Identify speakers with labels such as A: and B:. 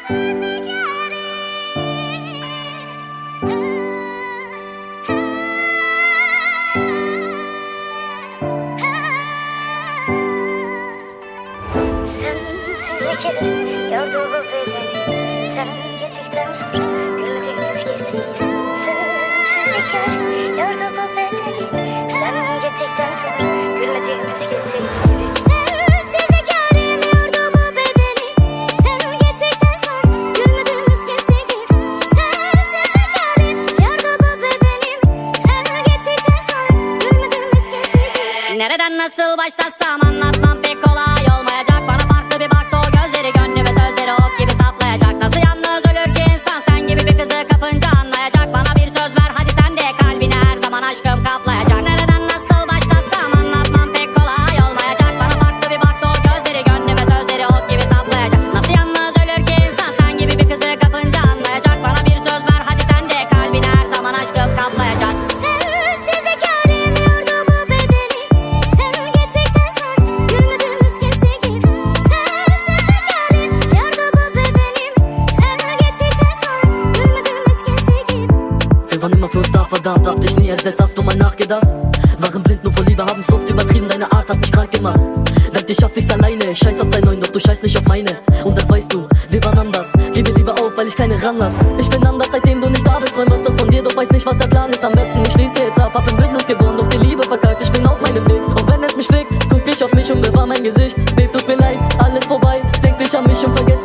A: Sensizlik yordu bu bedeni. Sen gittikten sonra gülmediğim eskisi gibi. Sensizlik yordu bu bedeni. Sen gittikten sonra gülmediğim eskisi gibi. Sensizlik yordu bu bedeni. Sen gittikten sonra gülmediğim eskisi gibi. Sensizlik yordu bu bedeni. Sen gittikten sonra gülmediğim eskisi gibi.
B: Nereden nasıl başlasam anlatmam pek kolay olmayacak. Bana farklı bir baktı o gözleri, gönlüme sözleri ok gibi saplayacak. Nasıl yalnız ölür ki insan, sen gibi bir kızı kapınca anlayacak. Bana bir söz ver hadi, sen de kalbini her zaman aşkım kaplayacak. Nereden nasıl başlasam anlatmam pek kolay olmayacak. Bana farklı bir baktı o gözleri, gönlüme sözleri ok gibi saplayacak. Nasıl yalnız ölür ki insan, sen gibi bir kızı kapınca anlayacak. Bana bir söz ver hadi, sen de kalbini her zaman aşkım kaplayacak.
A: Sensizlik yordu bu bedeni. Sen gittikten sonra gülmediğim eskisi gibi. Sensizlik yordu bu bedenim. Sen gittikten sonra gülmediğim eskisi gibi.
C: Wir waren immer für uns da, verdammt, hab dich nie ersetzt, hast du mal nachgedacht? Waren blind nur vor Liebe, haben's oft übertrieben, deine Art hat mich krank gemacht. Dank dir schaff ich's alleine, scheiß auf dein Neuen, doch du scheiß nicht auf meine. Und das weißt du, wir waren anders, gebe lieber auf, weil ich keine ranlass. Ich bin anders, seitdem du nicht da bist, träum öfters von dir, doch weiß nicht, was der Plan ist. Am besten, ich schließe jetzt ab, hab im Business gewonnen, doch die Liebe verkackt, ich bin auf meinem Weg. Auch wenn es mich fickt, guck ich auf mich und bewahr mein Gesicht. Babe, tut mir leid, alles vorbei, denk dich an mich und vergiss